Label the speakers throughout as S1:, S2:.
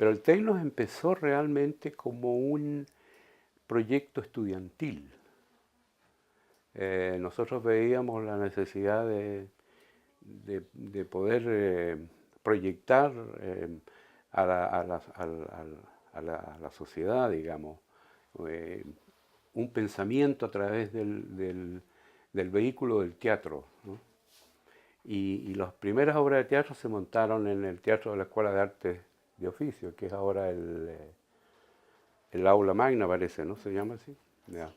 S1: Pero el Tecnos empezó realmente como un proyecto estudiantil. Nosotros veíamos la necesidad de poder proyectar a la sociedad, digamos, eh, un pensamiento a través del vehículo del teatro, ¿no? Y las primeras obras de teatro se montaron en el Teatro de la Escuela de Artes de Oficio, que es ahora el aula magna, parece, ¿no? Se llama así. Ya.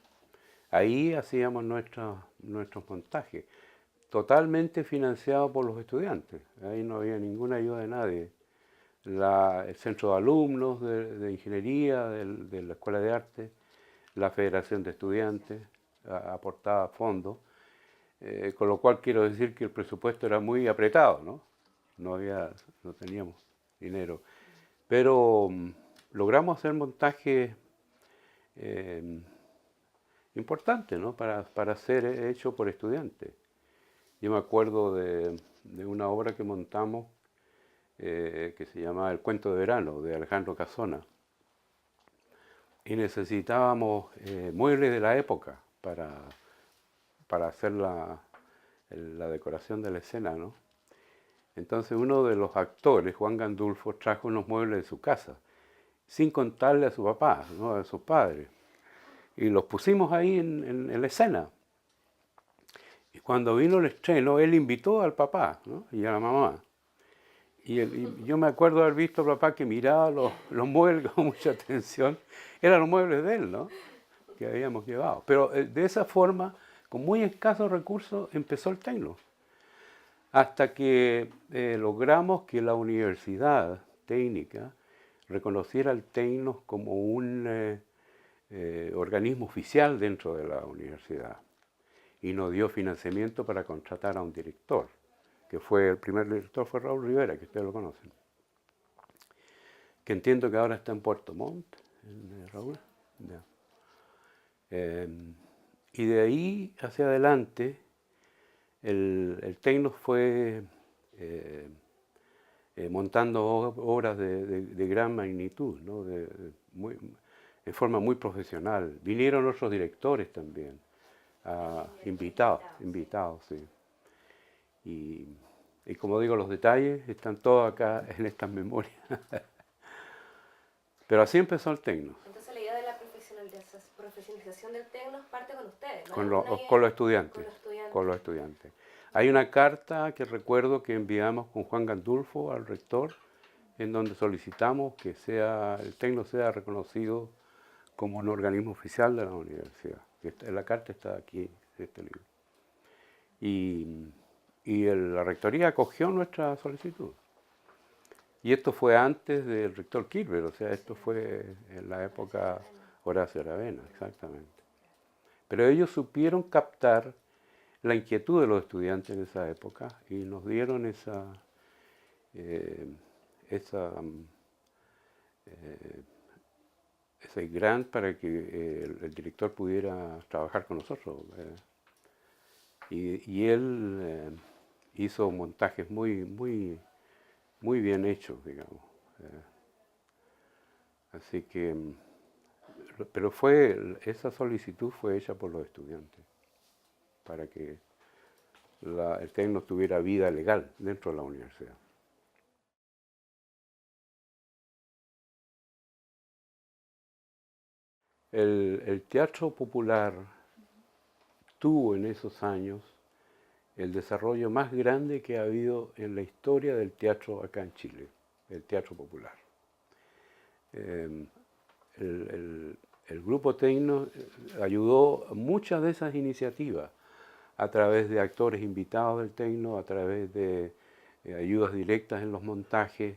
S1: Ahí hacíamos nuestros montajes, totalmente financiados por los estudiantes. Ahí no había ninguna ayuda de nadie. El centro de alumnos de ingeniería, de la Escuela de Arte, la Federación de Estudiantes aportaba fondos, con lo cual quiero decir que el presupuesto era muy apretado, ¿no? No teníamos dinero. Pero logramos hacer montajes importantes, ¿no? Para ser hecho por estudiantes. Yo me acuerdo de una obra que montamos que se llamaba El Cuento de Verano, de Alejandro Casona. Y necesitábamos muebles de la época para hacer la decoración de la escena, ¿no? Entonces uno de los actores, Juan Gandulfo, trajo unos muebles de su casa, sin contarle a su papá, ¿no? A sus padres. Y los pusimos ahí en la escena. Y cuando vino el estreno, él invitó al papá, ¿no? Y a la mamá. Y yo me acuerdo haber visto al papá que miraba los muebles con mucha atención. Eran los muebles de él, ¿no? Que habíamos llevado. Pero de esa forma, con muy escasos recursos, empezó el Tecnos. Hasta que logramos que la universidad técnica reconociera el Tecnos como un organismo oficial dentro de la universidad y nos dio financiamiento para contratar a un director, que fue el primer director fue Raúl Rivera, que ustedes lo conocen, que entiendo que ahora está en Puerto Montt, Raúl. Ya. Y de ahí hacia adelante el Tecnos fue montando obras de gran magnitud, ¿no? En forma muy profesional. Vinieron otros directores también, invitados, sí. Y como digo, los detalles están todos acá en estas memorias. Pero así empezó el Tecnos.
S2: Entonces la idea de la profesionalización del Tecnos parte con ustedes, ¿no?
S1: Con los estudiantes.
S2: Con los estudiantes.
S1: Con los estudiantes. Hay una carta que recuerdo que enviamos con Juan Gandulfo al rector, en donde solicitamos que el Tecnos sea reconocido como un organismo oficial de la universidad. La carta está aquí, en este libro. Y la rectoría acogió nuestra solicitud. Y esto fue antes del rector Kirber, o sea, esto fue en la época Horacio Aravena, exactamente. Pero ellos supieron captar la inquietud de los estudiantes en esa época y nos dieron ese grant para que el director pudiera trabajar con nosotros. Y él hizo montajes muy bien hechos, digamos. Así que, pero esa solicitud fue hecha por los estudiantes para que el Tecnos tuviera vida legal dentro de la universidad. El teatro popular tuvo en esos años el desarrollo más grande que ha habido en la historia del teatro acá en Chile, el teatro popular. El grupo Tecnos ayudó a muchas de esas iniciativas a través de actores invitados del Tecnos, a través de ayudas directas en los montajes,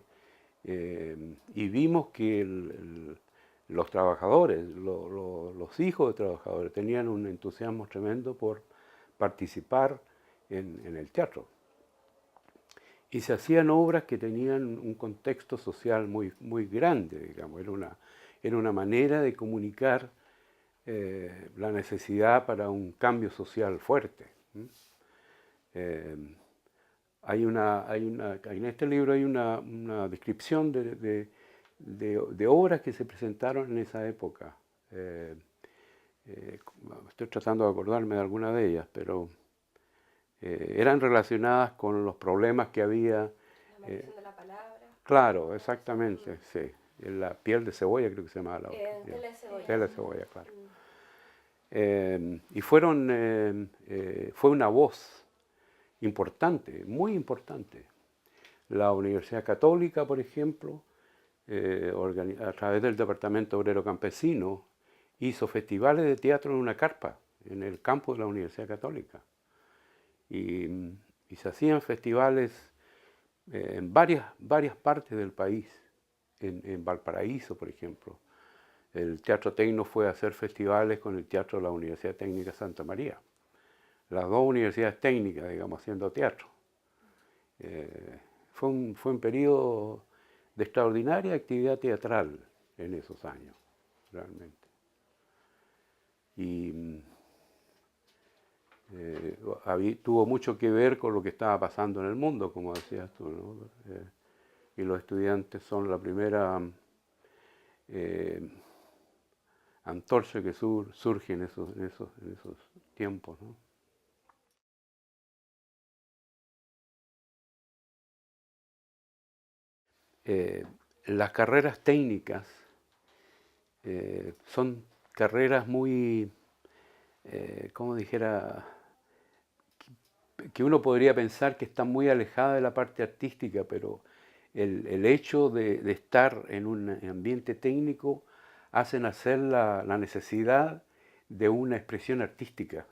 S1: y vimos que los trabajadores, los hijos de trabajadores, tenían un entusiasmo tremendo por participar en el teatro. Y se hacían obras que tenían un contexto social muy grande, digamos. Era una manera de comunicar la necesidad para un cambio social fuerte. En este libro hay una descripción de de obras que se presentaron en esa época. Estoy tratando de acordarme de alguna de ellas, pero eran relacionadas con los problemas que había.
S2: La maldición de la palabra.
S1: Claro, exactamente, sí. La piel de cebolla creo que se llamaba la otra.
S2: Tela de cebolla.
S1: Tela de cebolla, claro. Y fue una voz importante, muy importante. La Universidad Católica, por ejemplo, a través del Departamento Obrero Campesino, hizo festivales de teatro en una carpa, en el campus de la Universidad Católica. Y se hacían festivales en varias partes del país, en Valparaíso, por ejemplo. El Teatro Tecno fue a hacer festivales con el Teatro de la Universidad Técnica Santa María. Las dos universidades técnicas, digamos, haciendo teatro. Fue un periodo de extraordinaria actividad teatral en esos años, realmente. Y tuvo mucho que ver con lo que estaba pasando en el mundo, como decías tú, ¿no? Y los estudiantes son la primera antorcha que surge en esos tiempos, ¿no? Las carreras técnicas son carreras muy, como dijera, que uno podría pensar que están muy alejadas de la parte artística, pero el hecho de estar en un ambiente técnico hace nacer la necesidad de una expresión artística.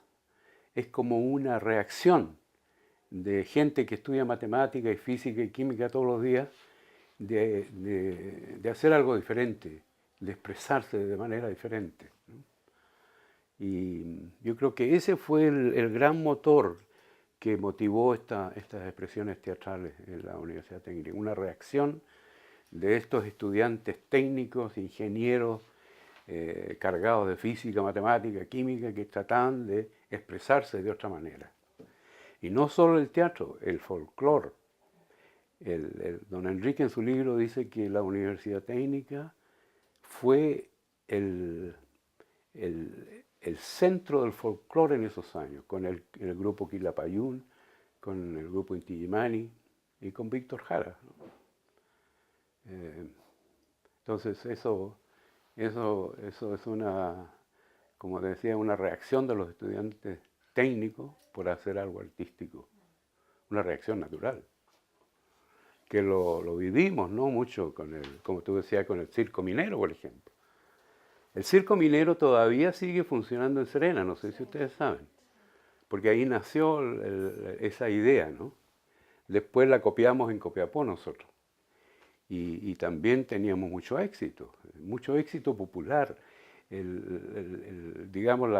S1: Es como una reacción de gente que estudia matemática y física y química todos los días, de hacer algo diferente, de expresarse de manera diferente, ¿no? Y yo creo que ese fue el gran motor que motivó estas expresiones teatrales en la Universidad Técnica, una reacción de estos estudiantes técnicos, ingenieros, cargados de física, matemática, química, que trataban de expresarse de otra manera. Y no solo el teatro, el folclore. Don Enrique en su libro dice que la Universidad Técnica fue el centro del folclore en esos años, con el grupo Quilapayún, con el grupo Inti Illimani y con Víctor Jara, ¿no? Entonces eso es una, como decía, una reacción de los estudiantes técnicos por hacer algo artístico, una reacción natural, que lo vivimos, ¿no? Mucho como tú decías, con el circo minero, por ejemplo. El circo minero todavía sigue funcionando en Serena, no sé si ustedes saben, porque ahí nació esa idea, ¿no? Después la copiamos en Copiapó nosotros. Y también teníamos mucho éxito popular. Digamos,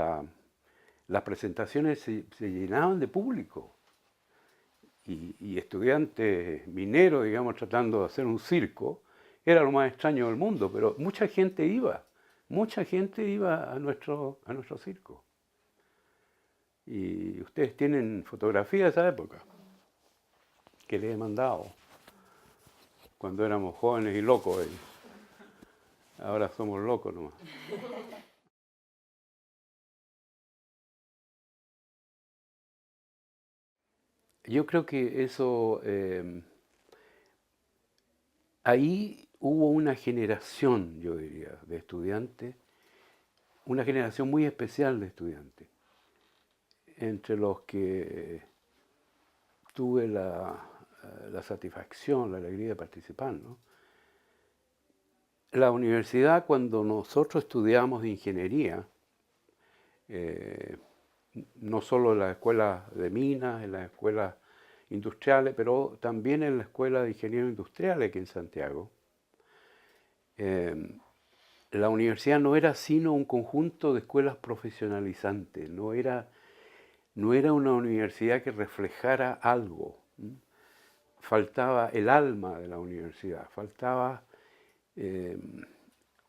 S1: las presentaciones se llenaban de público. Y estudiantes mineros, digamos, tratando de hacer un circo, era lo más extraño del mundo, pero mucha gente iba a nuestro circo. Y ustedes tienen fotografías de esa época que les he mandado cuando éramos jóvenes y locos. Ahora somos locos nomás. Yo creo que eso, ahí hubo una generación, yo diría, de estudiantes, una generación muy especial de estudiantes, entre los que tuve la satisfacción, la alegría de participar, ¿no? La universidad, cuando nosotros estudiamos ingeniería, no solo en las escuelas de minas, en las escuelas industriales, pero también en la Escuela de Ingenieros Industriales aquí en Santiago, la universidad no era sino un conjunto de escuelas profesionalizantes, no era una universidad que reflejara algo. Faltaba el alma de la universidad, faltaba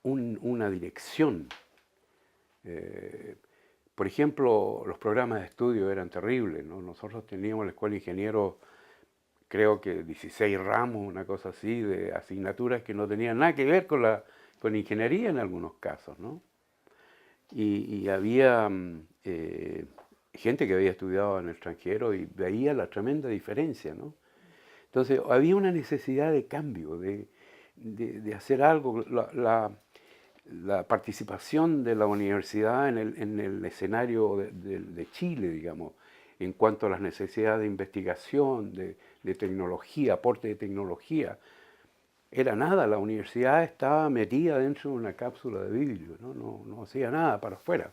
S1: una dirección. Por ejemplo, los programas de estudio eran terribles, ¿no? Nosotros teníamos la Escuela de Ingenieros creo que 16 ramos, una cosa así, de asignaturas que no tenían nada que ver con ingeniería en algunos casos, ¿no? Y había gente que había estudiado en el extranjero y veía la tremenda diferencia, ¿no? Entonces había una necesidad de cambio, de hacer algo. La participación de la universidad en el escenario de Chile, digamos, en cuanto a las necesidades de investigación, de tecnología, aporte de tecnología, era nada. La universidad estaba metida dentro de una cápsula de vidrio, ¿no? No hacía nada para afuera.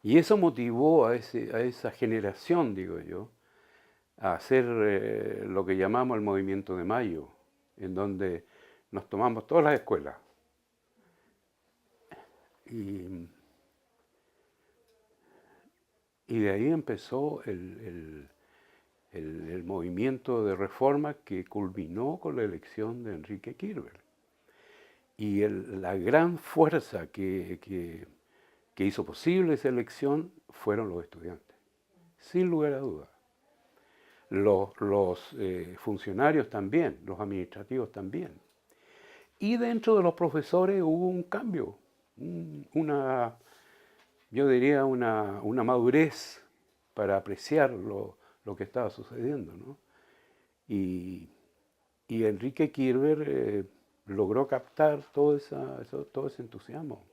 S1: Y eso motivó a esa generación, digo yo, a hacer lo que llamamos el Movimiento de Mayo, en donde nos tomamos todas las escuelas. Y de ahí empezó el movimiento de reforma que culminó con la elección de Enrique Kirchner. Y la gran fuerza que hizo posible esa elección fueron los estudiantes, sin lugar a dudas. Los funcionarios también, los administrativos también. Y dentro de los profesores hubo un cambio, yo diría una madurez para apreciar lo que estaba sucediendo, ¿no? Y Enrique Kirchner logró captar todo ese entusiasmo.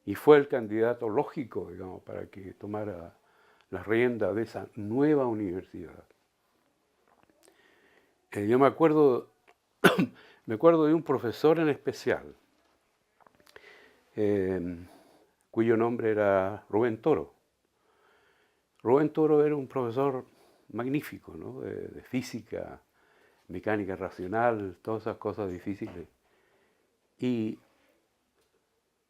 S1: Y fue el candidato lógico, digamos, para que tomara las riendas de esa nueva universidad. Yo me acuerdo de un profesor en especial, cuyo nombre era Rubén Toro. Rubén Toro era un profesor magnífico, ¿no? De física, mecánica racional, todas esas cosas difíciles. Y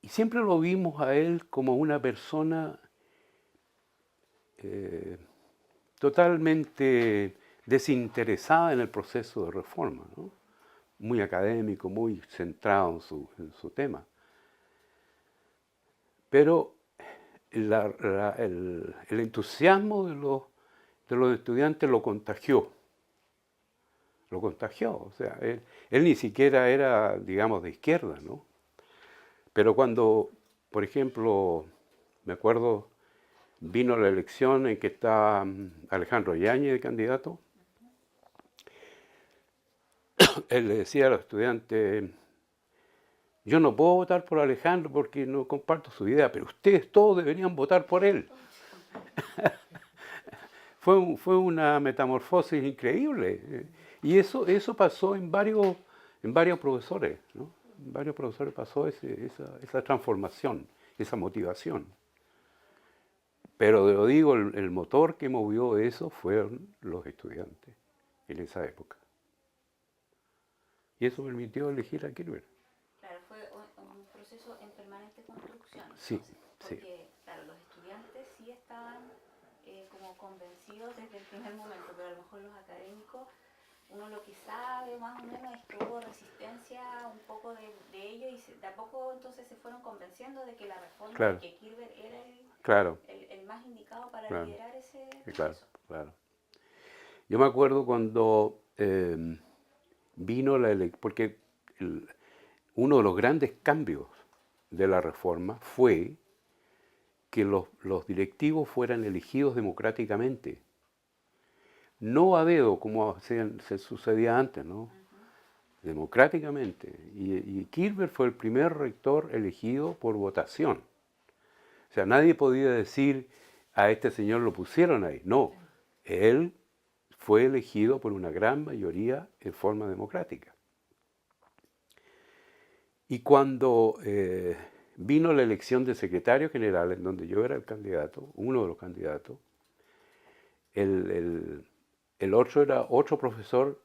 S1: siempre lo vimos a él como una persona totalmente desinteresada en el proceso de reforma, ¿no? Muy académico, muy centrado en su tema. Pero el entusiasmo de los estudiantes lo contagió. O sea, él ni siquiera era, digamos, de izquierda, ¿no? Pero cuando, por ejemplo, me acuerdo, vino la elección en que está Alejandro Yáñez de candidato, él le decía a los estudiantes: yo no puedo votar por Alejandro porque no comparto su idea, pero ustedes todos deberían votar por él. Fue una metamorfosis increíble. Y eso pasó en varios profesores, ¿no? En varios profesores pasó esa transformación, esa motivación. Pero lo digo, el motor que movió eso fueron los estudiantes en esa época. Y eso permitió elegir a Kirchner.
S3: Claro, fue un proceso en permanente construcción.
S1: Sí,
S3: Entonces, porque,
S1: sí.
S3: claro, los estudiantes sí estaban como convencidos desde el primer momento, pero a lo mejor los académicos, uno lo que sabe más o menos es que hubo resistencia un poco de ellos y de a poco entonces se fueron convenciendo de que la reforma,
S1: Claro.
S3: de que Kirchner era el más indicado para
S1: Claro.
S3: liderar ese
S1: Claro,
S3: proceso.
S1: claro. Yo me acuerdo cuando vino la elección, porque uno de los grandes cambios de la reforma fue que los directivos fueran elegidos democráticamente. No a dedo, como se sucedía antes, ¿no? Democráticamente. Y Kirchner fue el primer rector elegido por votación. O sea, nadie podía decir: a este señor lo pusieron ahí. No, él fue elegido por una gran mayoría en forma democrática. Y cuando vino la elección de secretario general, en donde yo era el candidato, uno de los candidatos, el otro era otro profesor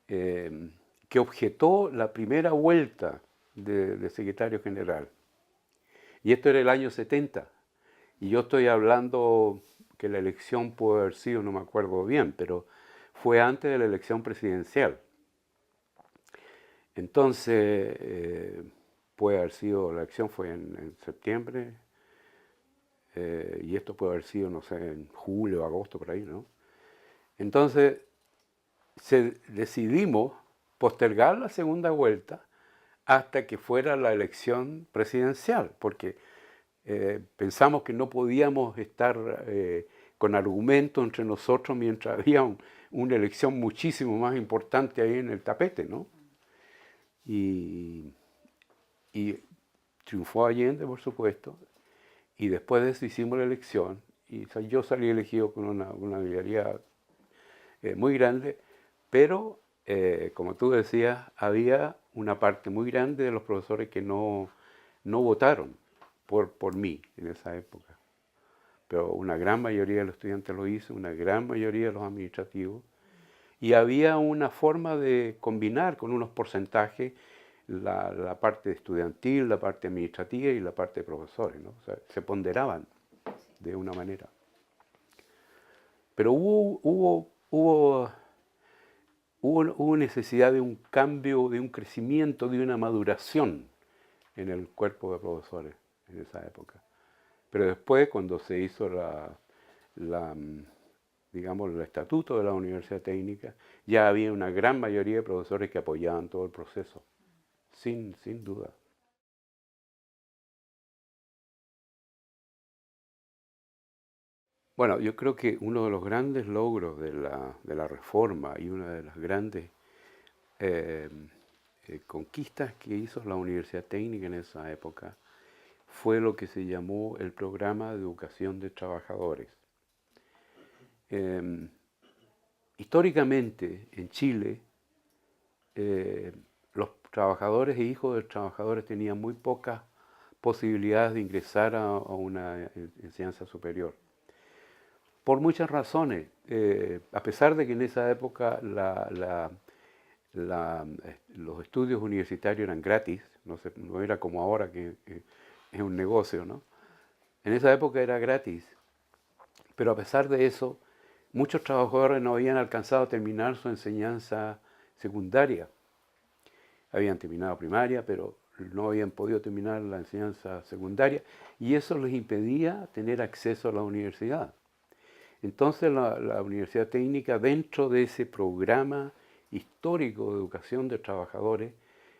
S1: que objetó la primera vuelta de secretario general. Y esto era el año 70. Y yo estoy hablando que la elección pudo haber sido, no me acuerdo bien, pero fue antes de la elección presidencial. Entonces, puede haber sido, la elección fue en septiembre, y esto puede haber sido, no sé, en julio, agosto, por ahí, ¿no? Entonces decidimos postergar la segunda vuelta hasta que fuera la elección presidencial, porque pensamos que no podíamos estar con argumentos entre nosotros mientras había una elección muchísimo más importante ahí en el tapete, ¿no? Y triunfó Allende, por supuesto, y después de eso hicimos la elección, y yo salí elegido con una mayoría muy grande, pero, como tú decías, había una parte muy grande de los profesores que no votaron por mí en esa época. Pero una gran mayoría de los estudiantes lo hizo, una gran mayoría de los administrativos, y había una forma de combinar con unos porcentajes la parte estudiantil, la parte administrativa y la parte de profesores, ¿no? O sea, se ponderaban de una manera. Pero hubo necesidad de un cambio, de un crecimiento, de una maduración en el cuerpo de profesores en esa época. Pero después, cuando se hizo digamos, el estatuto de la Universidad Técnica, ya había una gran mayoría de profesores que apoyaban todo el proceso, sin duda. Bueno, yo creo que uno de los grandes logros de la reforma y una de las grandes conquistas que hizo la Universidad Técnica en esa época fue lo que se llamó el Programa de Educación de Trabajadores. Históricamente, en Chile, los trabajadores e hijos de trabajadores tenían muy pocas posibilidades de ingresar a una enseñanza superior. Por muchas razones, a pesar de que en esa época los estudios universitarios eran gratis, no era como ahora que es un negocio, ¿no? En esa época era gratis, pero a pesar de eso, muchos trabajadores no habían alcanzado a terminar su enseñanza secundaria. Habían terminado primaria, pero no habían podido terminar la enseñanza secundaria, y eso les impedía tener acceso a la universidad. Entonces la Universidad Técnica, dentro de ese programa histórico de educación de trabajadores,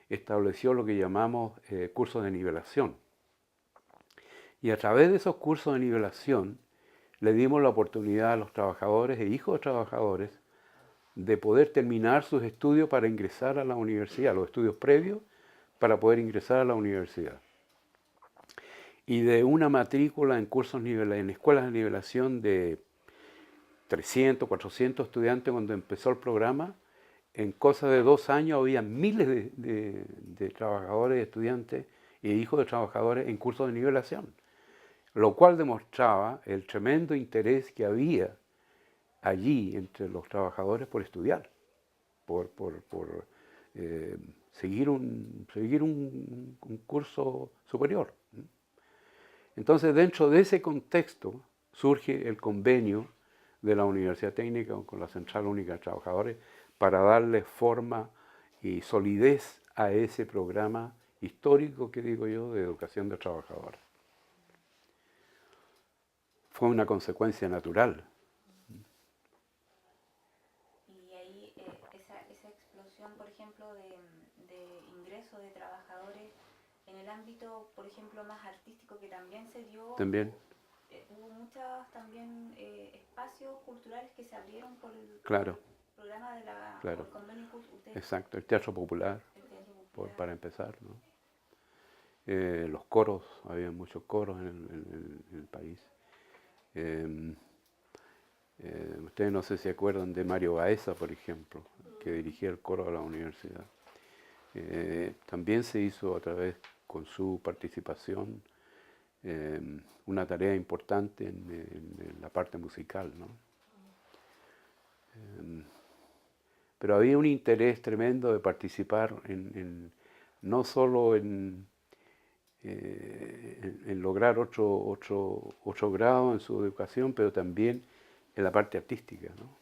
S1: estableció lo que llamamos cursos de nivelación. Y a través de esos cursos de nivelación le dimos la oportunidad a los trabajadores e hijos de trabajadores de poder terminar sus estudios para ingresar a la universidad, los estudios previos para poder ingresar a la universidad. Y de una matrícula en en escuelas de nivelación de 300, 400 estudiantes cuando empezó el programa, en cosa de 2 años había miles de trabajadores, estudiantes y hijos de trabajadores en cursos de nivelación, lo cual demostraba el tremendo interés que había allí entre los trabajadores por estudiar, por seguir un curso superior. Entonces, dentro de ese contexto surge el convenio de la Universidad Técnica con la Central Única de Trabajadores para darle forma y solidez a ese programa histórico, que digo yo, de educación de trabajadores. Fue una consecuencia natural.
S3: Y ahí esa explosión, por ejemplo, de ingreso de trabajadores en el ámbito, por ejemplo, más artístico que también se dio.
S1: También.
S3: Hubo muchos también espacios culturales que se abrieron por el programa de por el convenio UTEC.
S1: Exacto, el teatro popular, para empezar, ¿no? Los coros, había muchos coros en el país. Ustedes no sé si se acuerdan de Mario Baeza, por ejemplo, que dirigía el coro de la universidad. También se hizo a través, con su participación, una tarea importante en la parte musical, ¿no? Pero había un interés tremendo de participar no solo en lograr otro grado en su educación, pero también en la parte artística, ¿no?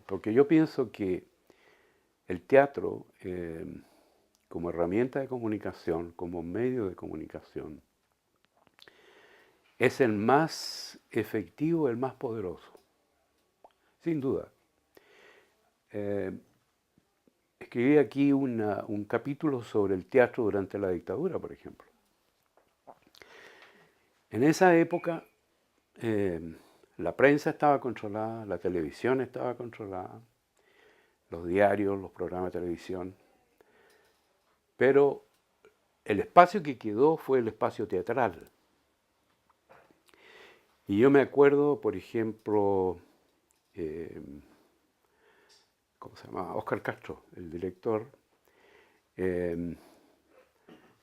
S1: Porque yo pienso que el teatro, como herramienta de comunicación, como medio de comunicación, es el más efectivo, el más poderoso, sin duda. Escribí aquí un capítulo sobre el teatro durante la dictadura, por ejemplo. En esa época, la prensa estaba controlada, la televisión estaba controlada, los diarios, los programas de televisión, pero el espacio que quedó fue el espacio teatral. Y yo me acuerdo, por ejemplo, ¿cómo se llama? Óscar Castro, el director,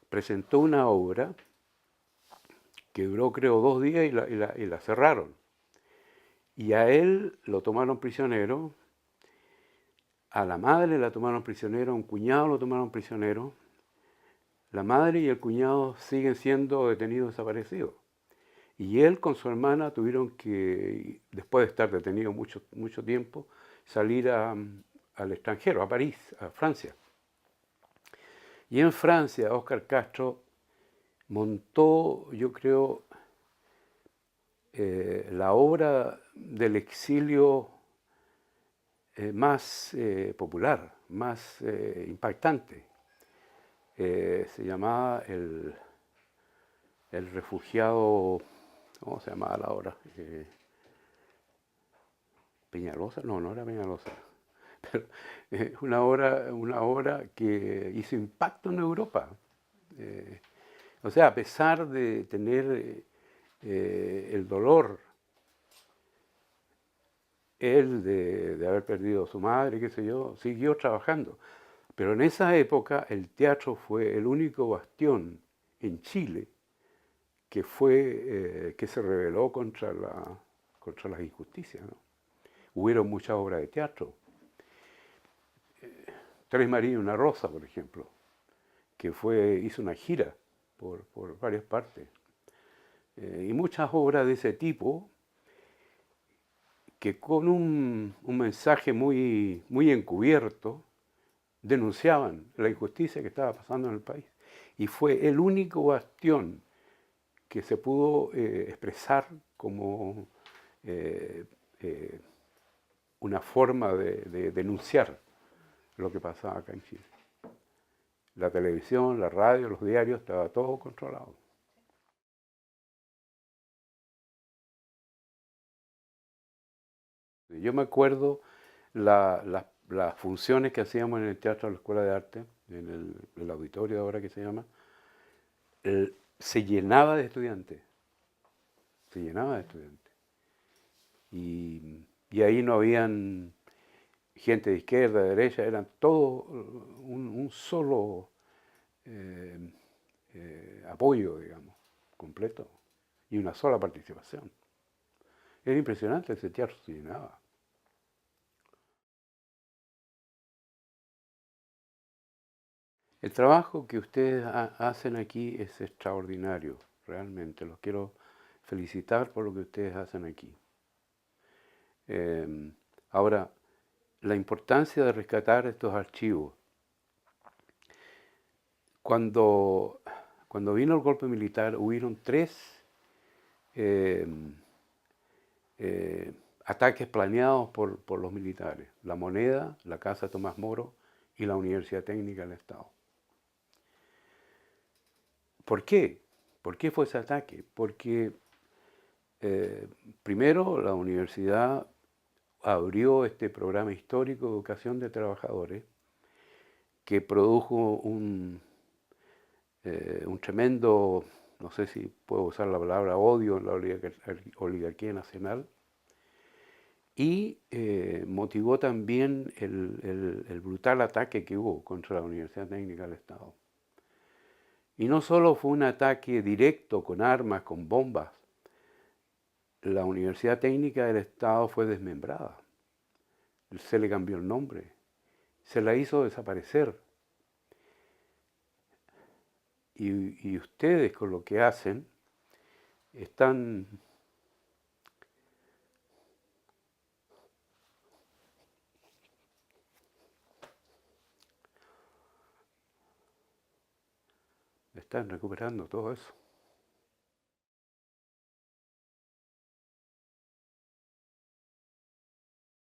S1: presentó una obra que duró creo 2 días y la cerraron. Y a él lo tomaron prisionero, a la madre la tomaron prisionero, a un cuñado lo tomaron prisionero. La madre y el cuñado siguen siendo detenidos desaparecidos. Y él con su hermana tuvieron que, después de estar detenidos mucho tiempo, salir al extranjero, a París, a Francia. Y en Francia, Óscar Castro montó, yo creo, la obra del exilio más popular, más impactante. Se llamaba el refugiado, ¿cómo se llamaba la obra? Peñalosa, no era Peñalosa, pero una obra que hizo impacto en Europa. O sea, a pesar de tener el dolor, él de haber perdido a su madre, qué sé yo, siguió trabajando. Pero en esa época el teatro fue el único bastión en Chile que se rebeló contra las injusticias, ¿no? Hubieron muchas obras de teatro. Tres Marías y una Rosa, por ejemplo, que hizo una gira por varias partes. Y muchas obras de ese tipo que con un mensaje muy encubierto denunciaban la injusticia que estaba pasando en el país. Y fue el único bastión que se pudo expresar como una forma de denunciar lo que pasaba acá en Chile. La televisión, la radio, los diarios, estaba todo controlado. Yo me acuerdo las funciones que hacíamos en el Teatro de la Escuela de Arte, en el auditorio ahora que se llama, se llenaba de estudiantes. Se llenaba de estudiantes. Y ahí no habían gente de izquierda, de derecha, eran todos un solo apoyo, digamos, completo, y una sola participación. Era impresionante, ese teatro se llenaba. El trabajo que ustedes hacen aquí es extraordinario, realmente. Los quiero felicitar por lo que ustedes hacen aquí. Ahora, la importancia de rescatar estos archivos. Cuando vino el golpe militar, hubieron 3 ataques planeados por los militares. La Moneda, la Casa Tomás Moro y la Universidad Técnica del Estado. ¿Por qué? ¿Por qué fue ese ataque? Porque primero la universidad abrió este programa histórico de educación de trabajadores que produjo un tremendo, no sé si puedo usar la palabra odio en la oligarquía nacional, y motivó también el brutal ataque que hubo contra la Universidad Técnica del Estado. Y no solo fue un ataque directo con armas, con bombas, la Universidad Técnica del Estado fue desmembrada, se le cambió el nombre, se la hizo desaparecer. Y ustedes con lo que hacen están recuperando todo eso.